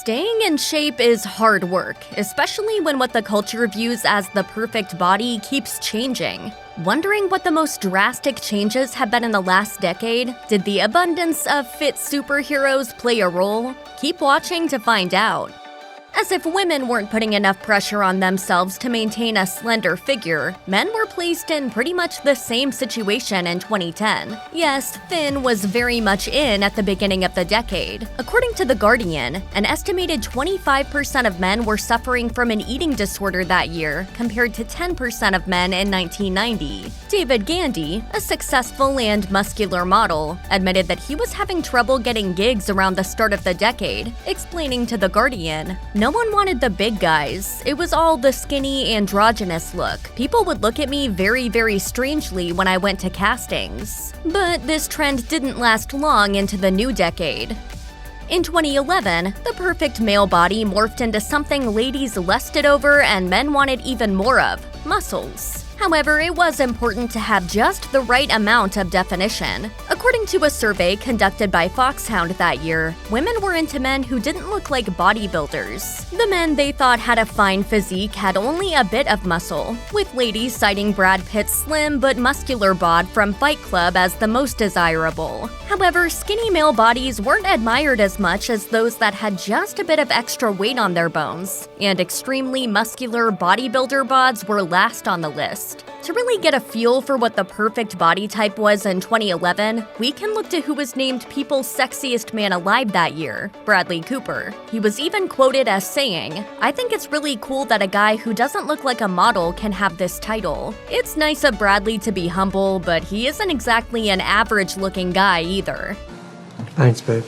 Staying in shape is hard work, especially when what the culture views as the perfect body keeps changing. Wondering what the most drastic changes have been in the last decade? Did the abundance of fit superheroes play a role? Keep watching to find out. As if women weren't putting enough pressure on themselves to maintain a slender figure, men were placed in pretty much the same situation in 2010. Yes, thin was very much in at the beginning of the decade. According to The Guardian, an estimated 25% of men were suffering from an eating disorder that year, compared to 10% of men in 1990. David Gandy, a successful and muscular model, admitted that he was having trouble getting gigs around the start of the decade, explaining to The Guardian, "No one wanted the big guys. It was all the skinny, androgynous look. People would look at me very strangely when I went to castings." But this trend didn't last long into the new decade. In 2011, the perfect male body morphed into something ladies lusted over and men wanted even more of: muscles. However, it was important to have just the right amount of definition. According to a survey conducted by Foxhound that year, women were into men who didn't look like bodybuilders. The men they thought had a fine physique had only a bit of muscle, with ladies citing Brad Pitt's slim but muscular bod from Fight Club as the most desirable. However, skinny male bodies weren't admired as much as those that had just a bit of extra weight on their bones, and extremely muscular bodybuilder bods were last on the list. To really get a feel for what the perfect body type was in 2011, we can look to who was named People's Sexiest Man Alive that year, Bradley Cooper. He was even quoted as saying, "I think it's really cool that a guy who doesn't look like a model can have this title. It's nice of Bradley to be humble, but he isn't exactly an average-looking guy either." Thanks, babe.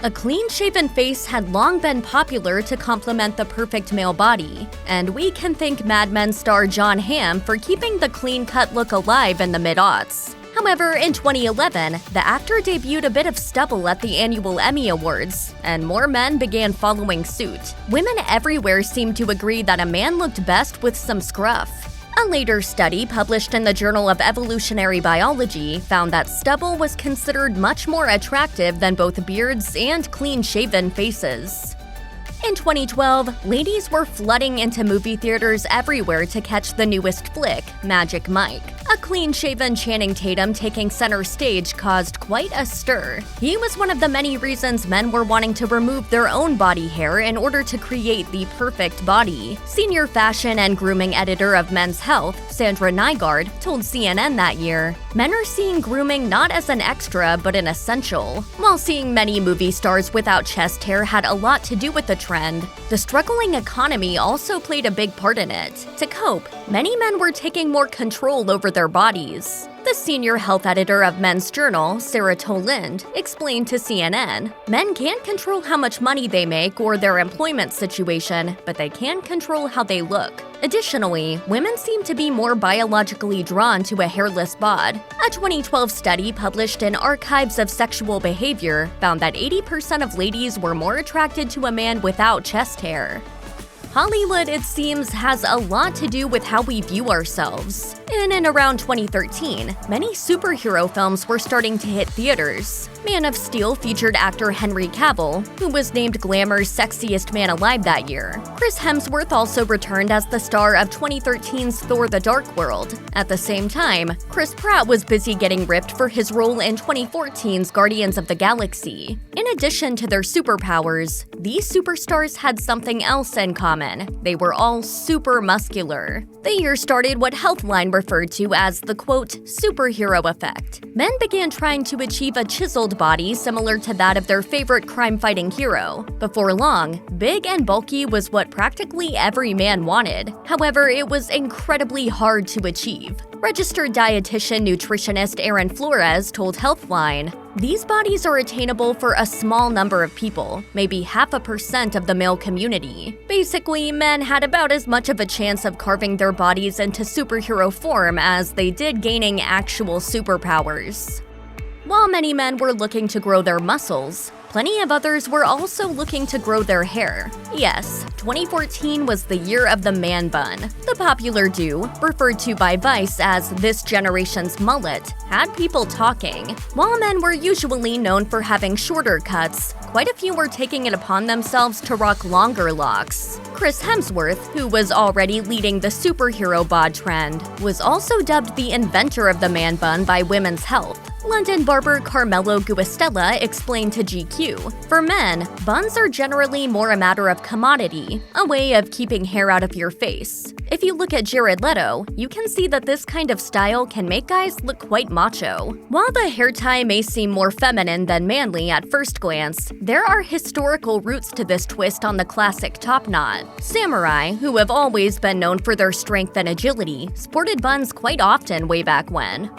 A clean-shaven face had long been popular to complement the perfect male body, and we can thank Mad Men star Jon Hamm for keeping the clean-cut look alive in the mid-aughts. However, in 2011, the actor debuted a bit of stubble at the annual Emmy Awards, and more men began following suit. Women everywhere seemed to agree that a man looked best with some scruff. A later study published in the Journal of Evolutionary Biology found that stubble was considered much more attractive than both beards and clean-shaven faces. In 2012, ladies were flooding into movie theaters everywhere to catch the newest flick, Magic Mike. A clean-shaven Channing Tatum taking center stage caused quite a stir. He was one of the many reasons men were wanting to remove their own body hair in order to create the perfect body. Senior fashion and grooming editor of Men's Health, Sandra Nygaard, told CNN that year, "Men are seeing grooming not as an extra but an essential." While seeing many movie stars without chest hair had a lot to do with the trend, the struggling economy also played a big part in it. To cope, many men were taking more control over their bodies. The senior health editor of Men's Journal, Sarah Toland, explained to CNN, "Men can't control how much money they make or their employment situation, but they can control how they look." Additionally, women seem to be more biologically drawn to a hairless bod. A 2012 study published in Archives of Sexual Behavior found that 80% of ladies were more attracted to a man without chest hair. Hollywood, it seems, has a lot to do with how we view ourselves. In and around 2013, many superhero films were starting to hit theaters. Man of Steel featured actor Henry Cavill, who was named Glamour's Sexiest Man Alive that year. Chris Hemsworth also returned as the star of 2013's Thor: The Dark World. At the same time, Chris Pratt was busy getting ripped for his role in 2014's Guardians of the Galaxy. In addition to their superpowers, these superstars had something else in common. They were all super muscular. The year started what Healthline referred to as the, quote, superhero effect. Men began trying to achieve a chiseled body similar to that of their favorite crime-fighting hero. Before long, big and bulky was what practically every man wanted. However, it was incredibly hard to achieve. Registered dietitian nutritionist Erin Flores told Healthline, "These bodies are attainable for a small number of people, maybe 0.5% of the male community." Basically, men had about as much of a chance of carving their bodies into superhero form as they did gaining actual superpowers. While many men were looking to grow their muscles, plenty of others were also looking to grow their hair. Yes, 2014 was the year of the man bun. The popular do, referred to by Vice as this generation's mullet, had people talking. While men were usually known for having shorter cuts, quite a few were taking it upon themselves to rock longer locks. Chris Hemsworth, who was already leading the superhero bod trend, was also dubbed the inventor of the man bun by Women's Health. London barber Carmelo Guastella explained to GQ, "For men, buns are generally more a matter of commodity, a way of keeping hair out of your face. If you look at Jared Leto, you can see that this kind of style can make guys look quite macho." While the hair tie may seem more feminine than manly at first glance, there are historical roots to this twist on the classic top knot. Samurai, who have always been known for their strength and agility, sported buns quite often way back when.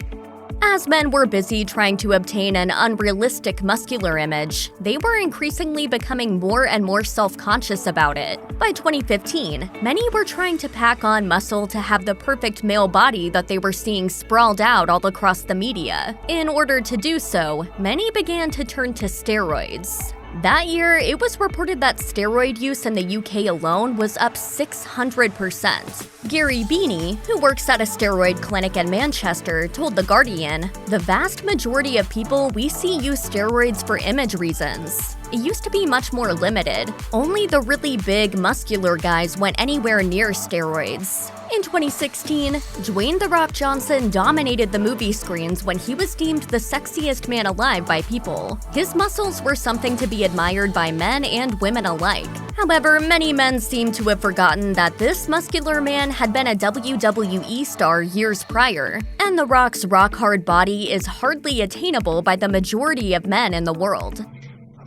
As men were busy trying to obtain an unrealistic muscular image, they were increasingly becoming more and more self-conscious about it. By 2015, many were trying to pack on muscle to have the perfect male body that they were seeing sprawled out all across the media. In order to do so, many began to turn to steroids. That year, it was reported that steroid use in the UK alone was up 600%. Gary Beanie, who works at a steroid clinic in Manchester, told The Guardian, "The vast majority of people we see use steroids for image reasons. It used to be much more limited. Only the really big, muscular guys went anywhere near steroids." In 2016, Dwayne "The Rock" Johnson dominated the movie screens when he was deemed the sexiest man alive by people. His muscles were something to be admired by men and women alike. However, many men seem to have forgotten that this muscular man had been a WWE star years prior, and The Rock's rock-hard body is hardly attainable by the majority of men in the world.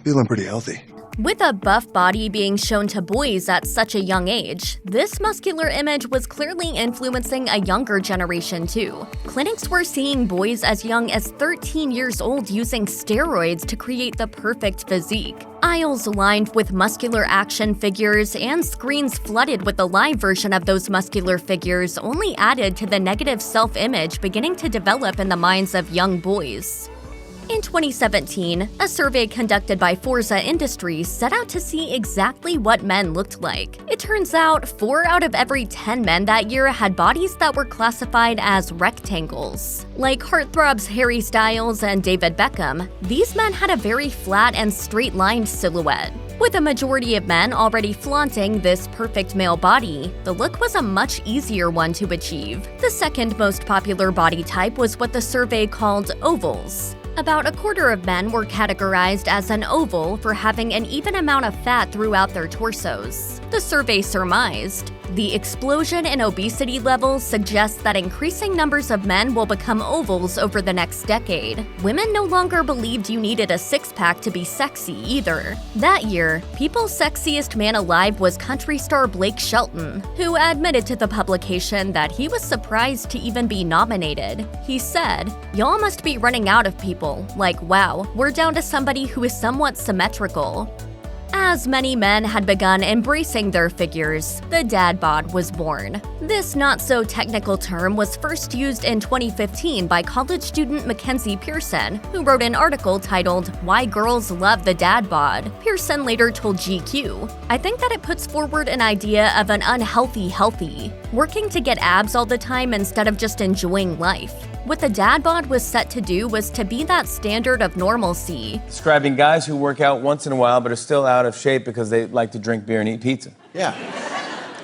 Feeling pretty healthy. With a buff body being shown to boys at such a young age, this muscular image was clearly influencing a younger generation too. Clinics were seeing boys as young as 13 years old using steroids to create the perfect physique. Aisles lined with muscular action figures and screens flooded with the live version of those muscular figures only added to the negative self-image beginning to develop in the minds of young boys. In 2017, a survey conducted by Forza Industries set out to see exactly what men looked like. It turns out 4 out of every 10 men that year had bodies that were classified as rectangles. Like heartthrobs Harry Styles and David Beckham, these men had a very flat and straight-lined silhouette. With a majority of men already flaunting this perfect male body, the look was a much easier one to achieve. The second most popular body type was what the survey called ovals. About a quarter of men were categorized as an oval for having an even amount of fat throughout their torsos. The survey surmised, the explosion in obesity levels suggests that increasing numbers of men will become ovals over the next decade. Women no longer believed you needed a six-pack to be sexy either. That year, People's Sexiest Man Alive was country star Blake Shelton, who admitted to the publication that he was surprised to even be nominated. He said, "Y'all must be running out of people. Like, wow, we're down to somebody who is somewhat symmetrical." As many men had begun embracing their figures, the dad bod was born. This not-so-technical term was first used in 2015 by college student Mackenzie Pearson, who wrote an article titled "Why Girls Love the Dad Bod." Pearson later told GQ, "I think that it puts forward an idea of an unhealthy healthy, working to get abs all the time instead of just enjoying life. What the dad bod was set to do was to be that standard of normalcy." Describing guys who work out once in a while but are still out of shape because they like to drink beer and eat pizza. Yeah.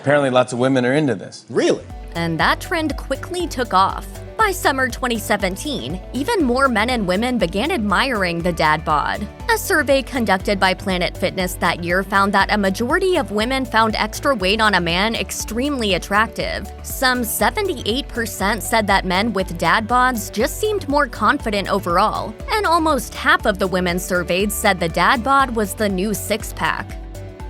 Apparently lots of women are into this. Really? And that trend quickly took off. By summer 2017, even more men and women began admiring the dad bod. A survey conducted by Planet Fitness that year found that a majority of women found extra weight on a man extremely attractive. Some 78% said that men with dad bods just seemed more confident overall, and almost half of the women surveyed said the dad bod was the new six-pack.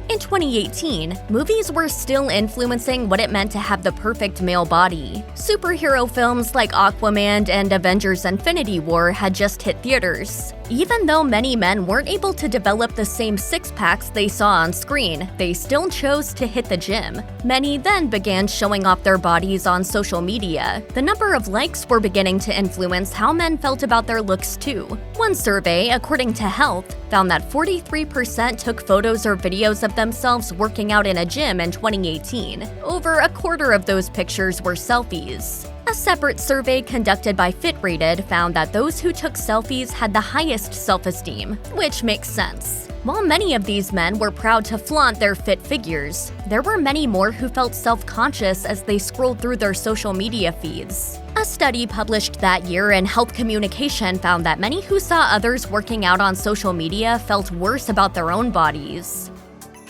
In 2018, movies were still influencing what it meant to have the perfect male body. Superhero films like Aquaman and Avengers Infinity War had just hit theaters. Even though many men weren't able to develop the same six-packs they saw on screen, they still chose to hit the gym. Many then began showing off their bodies on social media. The number of likes were beginning to influence how men felt about their looks too. One survey, according to Health, found that 43% took photos or videos of themselves working out in a gym in 2018. Over a quarter of those pictures were selfies. A separate survey conducted by FitRated found that those who took selfies had the highest self-esteem, which makes sense. While many of these men were proud to flaunt their fit figures, there were many more who felt self-conscious as they scrolled through their social media feeds. A study published that year in Health Communication found that many who saw others working out on social media felt worse about their own bodies.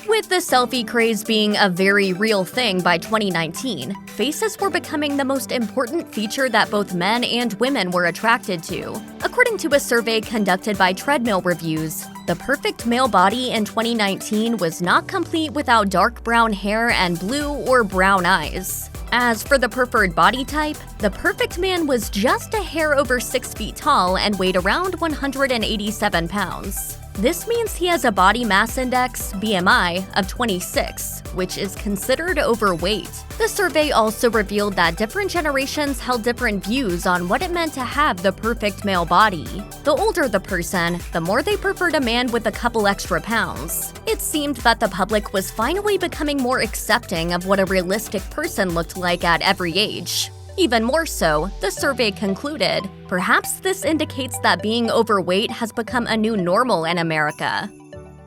With the selfie craze being a very real thing by 2019, faces were becoming the most important feature that both men and women were attracted to. According to a survey conducted by Treadmill Reviews, the perfect male body in 2019 was not complete without dark brown hair and blue or brown eyes. As for the preferred body type, the perfect man was just a hair over 6 feet tall and weighed around 187 pounds. This means he has a body mass index, BMI, of 26, which is considered overweight. The survey also revealed that different generations held different views on what it meant to have the perfect male body. The older the person, the more they preferred a man with a couple extra pounds. It seemed that the public was finally becoming more accepting of what a realistic person looked like at every age. Even more so, the survey concluded, perhaps this indicates that being overweight has become a new normal in America.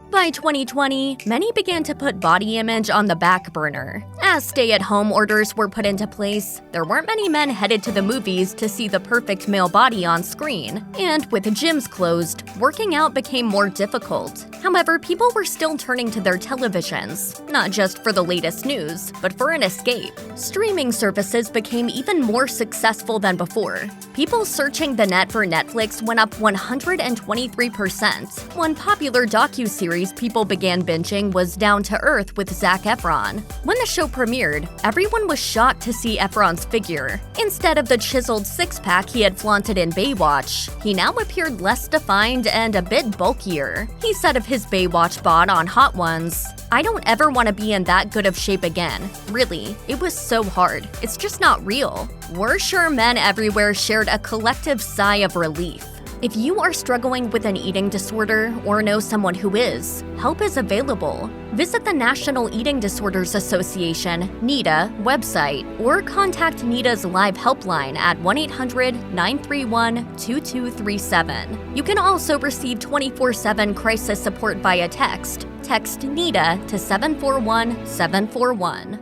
By 2020, many began to put body image on the back burner. As stay-at-home orders were put into place, there weren't many men headed to the movies to see the perfect male body on screen. And with gyms closed, working out became more difficult. However, people were still turning to their televisions, not just for the latest news, but for an escape. Streaming services became even more successful than before. People searching the net for Netflix went up 123%. One popular docuseries people began binging was Down to Earth with Zac Efron. When the show premiered, everyone was shocked to see Efron's figure. Instead of the chiseled six-pack he had flaunted in Baywatch, he now appeared less defined and a bit bulkier. He said of his Baywatch bod on Hot Ones, "I don't ever want to be in that good of shape again. Really, it was so hard. It's just not real." We're sure men everywhere shared a collective sigh of relief. If you are struggling with an eating disorder or know someone who is, help is available. Visit the National Eating Disorders Association, NEDA, website or contact NEDA's live helpline at 1-800-931-2237. You can also receive 24/7 crisis support via text. Text NEDA to 741-741.